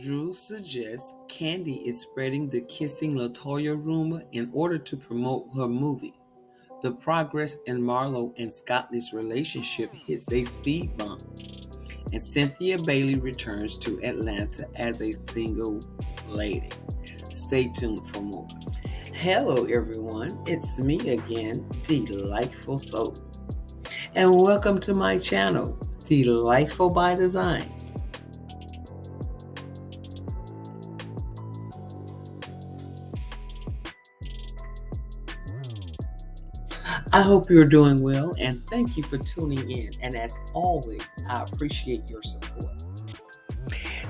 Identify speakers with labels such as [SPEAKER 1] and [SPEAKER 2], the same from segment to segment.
[SPEAKER 1] Drew suggests Kandi is spreading the kissing LaToya rumor in order to promote her movie. The progress in Marlo and Scotley's relationship hits a speed bump, and Cynthia Bailey returns to Atlanta as a single lady. Stay tuned for more. Hello, everyone. It's me again, Delightful Soul, and welcome to my channel, Delightful by Design. I hope you're doing well, and thank you for tuning in. And as always, I appreciate your support.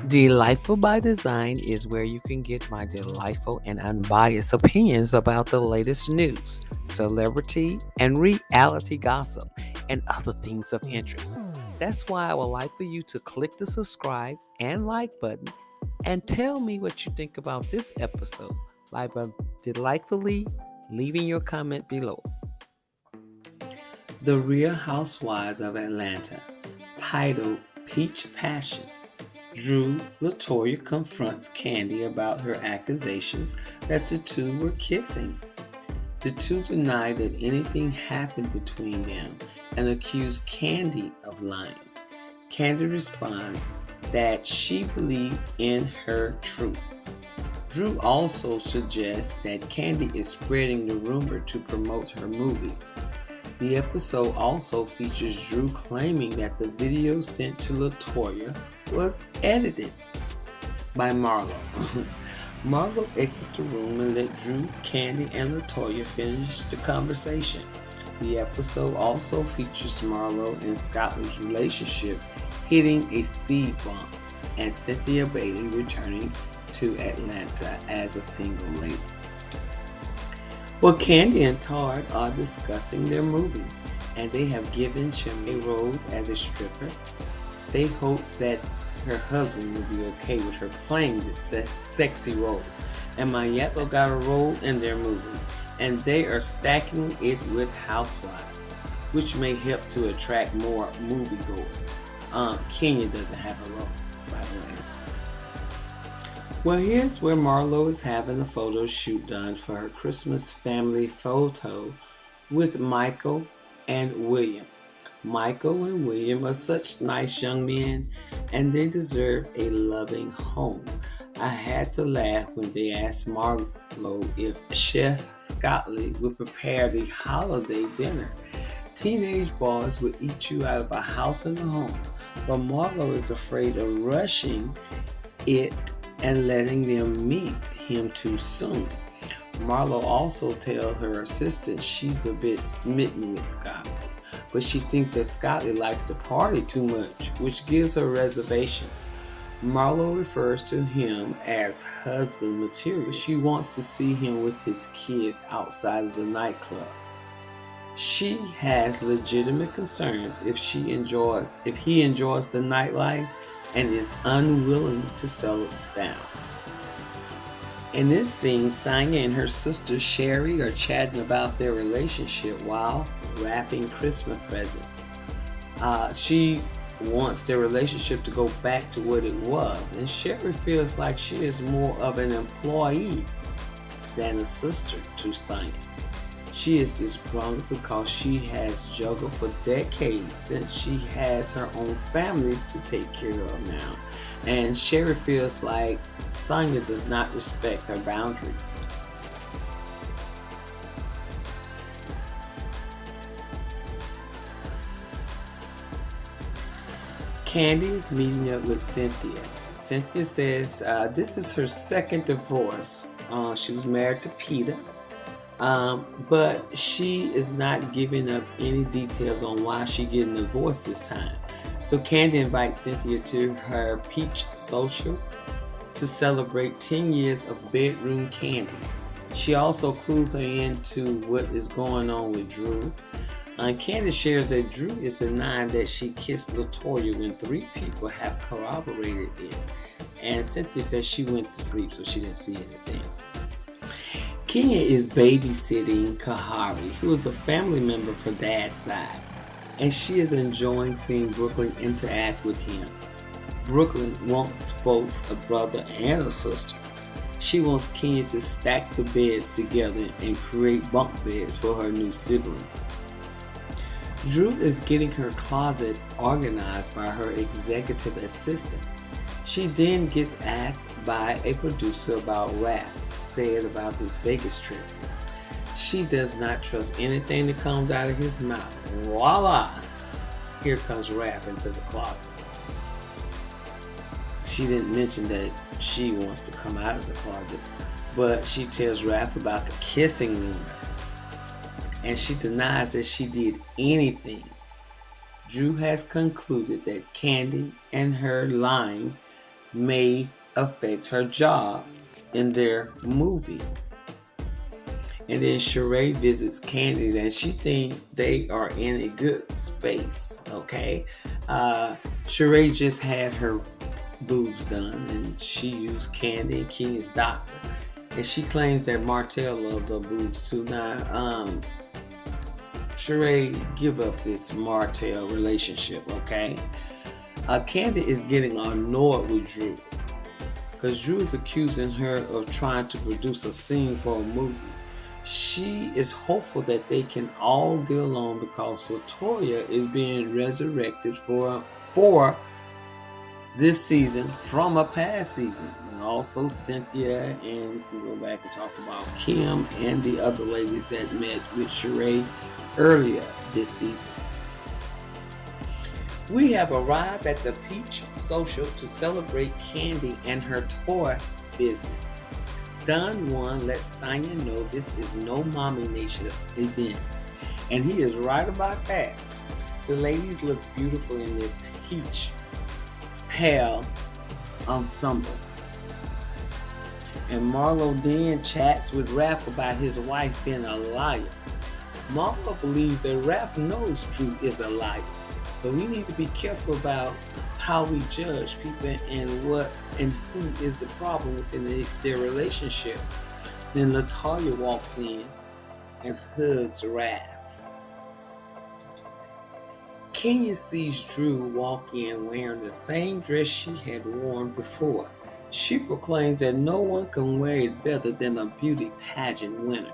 [SPEAKER 1] Delightful by Design is where you can get my delightful and unbiased opinions about the latest news, celebrity, and reality gossip, and other things of interest. That's why I would like for you to click the subscribe and like button and tell me what you think about this episode by delightfully leaving your comment below. The Real Housewives of Atlanta, titled Peach Passion. Drew LaToya confronts Kandi about her accusations that the two were kissing. The two deny that anything happened between them and accuse Kandi of lying. Kandi responds that she believes in her truth. Drew also suggests that Kandi is spreading the rumor to promote her movie. The episode also features Drew claiming that the video sent to LaToya was edited by Marlo. Marlo exits the room and let Drew, Kandi, and LaToya finish the conversation. The episode also features Marlo and Scotley's relationship hitting a speed bump and Cynthia Bailey returning to Atlanta as a single lady. Well, Kandi and Todd are discussing their movie, and they have given Shem a role as a stripper. They hope that her husband will be okay with her playing this sexy role. And Mayetta also got a role in their movie, and they are stacking it with Housewives, which may help to attract more moviegoers. Kenya doesn't have a role, by the way. Well, here's where Marlo is having a photo shoot done for her Christmas family photo with Michael and William. Michael and William are such nice young men, and they deserve a loving home. I had to laugh when they asked Marlo if Chef Scotley would prepare the holiday dinner. Teenage boys would eat you out of a house and a home, but Marlo is afraid of rushing it and letting them meet him too soon. Marlo also tells her assistant she's a bit smitten with Scotley, but she thinks that Scotley likes to party too much, which gives her reservations. Marlo refers to him as husband material. She wants to see him with his kids outside of the nightclub. She has legitimate concerns if he enjoys the nightlife and is unwilling to settle down. In this scene, Sonya and her sister Sherry are chatting about their relationship while wrapping Christmas presents. She wants their relationship to go back to what it was, and Sherry feels like she is more of an employee than a sister to Sonya. She is disgruntled because she has juggled for decades since she has her own families to take care of now. And Sherry feels like Sonya does not respect her boundaries. Kandi is meeting up with Cynthia. Cynthia says this is her second divorce. She was married to Peter. But she is not giving up any details on why she's getting divorced this time. So Kandi invites Cynthia to her Peach Social to celebrate 10 years of Bedroom Kandi. She also clues her into what is going on with Drew. Kandi shares that Drew is denying that she kissed LaToya when 3 people have corroborated it. And Cynthia says she went to sleep, so she didn't see anything. Kenya is babysitting Kahari, who is a family member for Dad's side, and she is enjoying seeing Brooklyn interact with him. Brooklyn wants both a brother and a sister. She wants Kenya to stack the beds together and create bunk beds for her new siblings. Drew is getting her closet organized by her executive assistant. She then gets asked by a producer about Raph said about his Vegas trip. She does not trust anything that comes out of his mouth. Voila! Here comes Raph into the closet. She didn't mention that she wants to come out of the closet, but she tells Raph about the kissing room, and she denies that she did anything. Drew has concluded that Kandi and her lying may affect her job in their movie. And then Sheree visits Kandi and she thinks they are in a good space, okay? Sheree just had her boobs done and she used Kandi and Kenya's doctor. And she claims that Martell loves her boobs too. Now, Sheree, give up this Martell relationship, okay? Kandi is getting annoyed with Drew because Drew is accusing her of trying to produce a scene for a movie. She is hopeful that they can all get along because LaToya is being resurrected for this season from a past season. And also Cynthia, and we can go back and talk about Kim and the other ladies that met with Sheree earlier this season. We have arrived at the Peach Social to celebrate Kandi and her toy business. Don Juan lets Sonya know this is no Mommy Nation event, and he is right about that. The ladies look beautiful in their peach pale ensembles. And Marlo then chats with Raph about his wife being a liar. Marlo believes that Raph knows Drew is a liar. So we need to be careful about how we judge people and what and who is the problem within their relationship. Then LaToya walks in and hugs Raph. Kenya sees Drew walk in wearing the same dress she had worn before. She proclaims that no one can wear it better than a beauty pageant winner.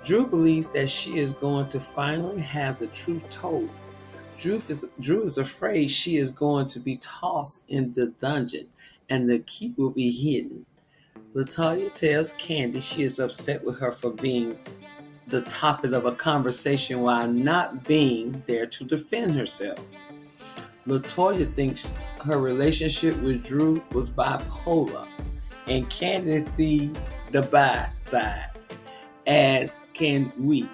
[SPEAKER 1] Drew believes that she is going to finally have the truth told. Drew is afraid she is going to be tossed in the dungeon and the key will be hidden. LaToya tells Kandi she is upset with her for being the topic of a conversation while not being there to defend herself. LaToya thinks her relationship with Drew was bipolar, and Kandi sees the bi side, as can we.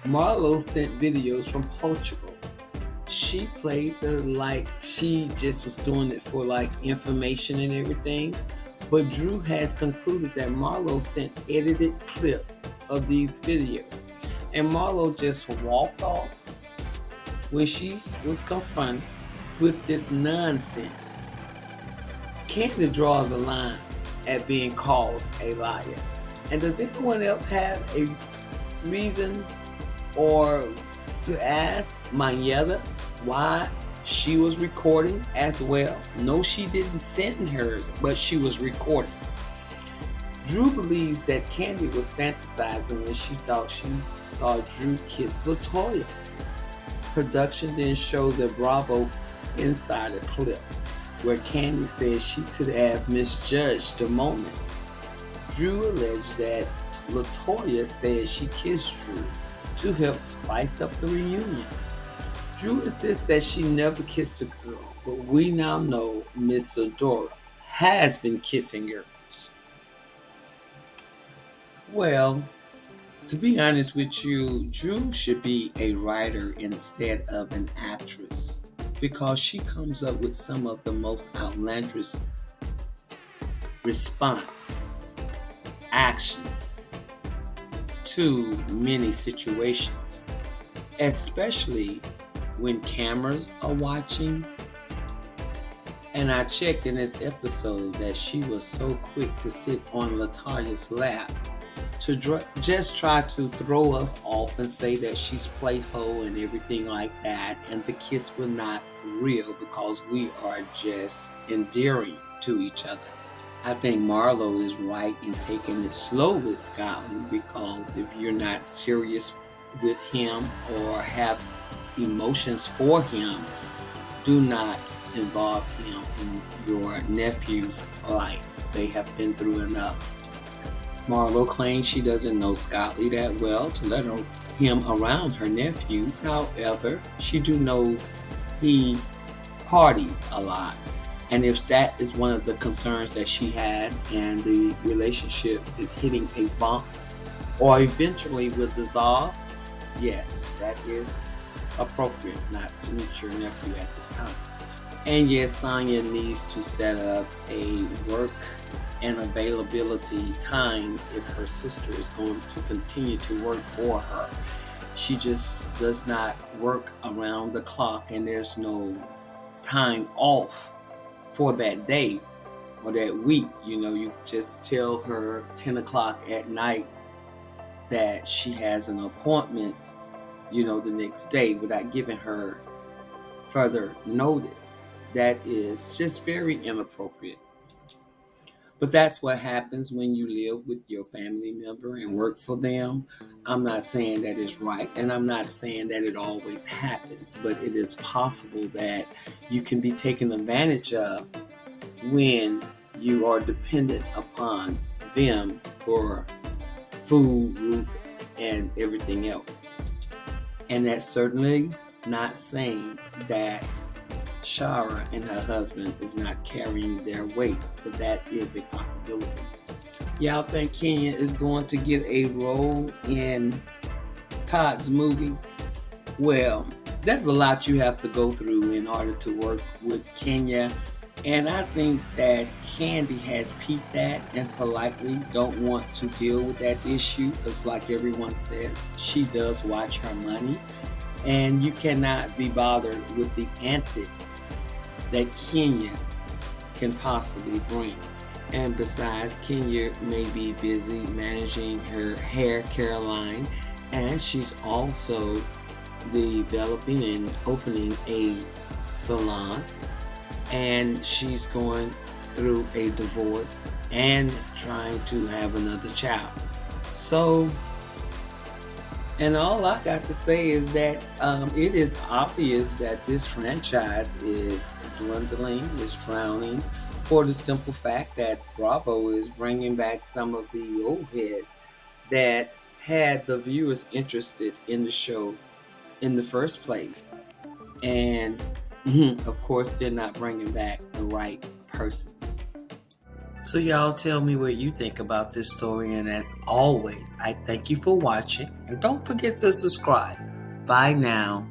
[SPEAKER 1] Marlo sent videos from Portugal. She played like she just was doing it for like information and everything. But Drew has concluded that Marlo sent edited clips of these videos. And Marlo just walked off when she was confronted with this nonsense. Kandi draws a line at being called a liar. And does anyone else have a reason or to ask Mayetta why she was recording as well? No, she didn't send hers, but she was recording. Drew believes that Kandi was fantasizing when she thought she saw Drew kiss LaToya. Production then shows a Bravo insider clip where Kandi says she could have misjudged the moment. Drew alleged that LaToya said she kissed Drew to help spice up the reunion. Drew insists that she never kissed a girl, but we now know Miss Zadora has been kissing girls. Well, to be honest with you, Drew should be a writer instead of an actress because she comes up with some of the most outlandish response, actions to many situations, especially when cameras are watching. And I checked in this episode that she was so quick to sit on LaToya's lap to just try to throw us off and say that she's playful and everything like that, and the kiss was not real because we are just endearing to each other. I think Marlo is right in taking it slow with Scotley, because if you're not serious with him or have emotions for him, do not involve him in your nephew's life. They have been through enough. Marlo claims she doesn't know Scotley that well to let him around her nephews. However, she do knows he parties a lot. And if that is one of the concerns that she has and the relationship is hitting a bump or eventually will dissolve, yes, that is appropriate not to meet your nephew at this time. And yes, Sonia needs to set up a work and availability time if her sister is going to continue to work for her. She just does not work around the clock, and there's no time off for that day or that week. You just tell her 10 o'clock at night that she has an appointment, the next day without giving her further notice. That is just very inappropriate. But that's what happens when you live with your family member and work for them. I'm not saying that is right, and I'm not saying that it always happens, but it is possible that you can be taken advantage of when you are dependent upon them for food, roof, and everything else. And that's certainly not saying that Shara and her husband is not carrying their weight, but that is a possibility. Y'all think Kenya is going to get a role in Todd's movie? Well, there's a lot you have to go through in order to work with Kenya, and I think that Kandi has peeped that and politely don't want to deal with that issue, because like everyone says, she does watch her money. And you cannot be bothered with the antics that Kenya can possibly bring. And besides, Kenya may be busy managing her hair Caroline, and she's also developing and opening a salon, and she's going through a divorce and trying to have another child. So, and all I got to say is that it is obvious that this franchise is dwindling, is drowning, for the simple fact that Bravo is bringing back some of the old heads that had the viewers interested in the show in the first place. And of course, they're not bringing back the right persons. So y'all tell me what you think about this story, and as always, I thank you for watching, and don't forget to subscribe. Bye now.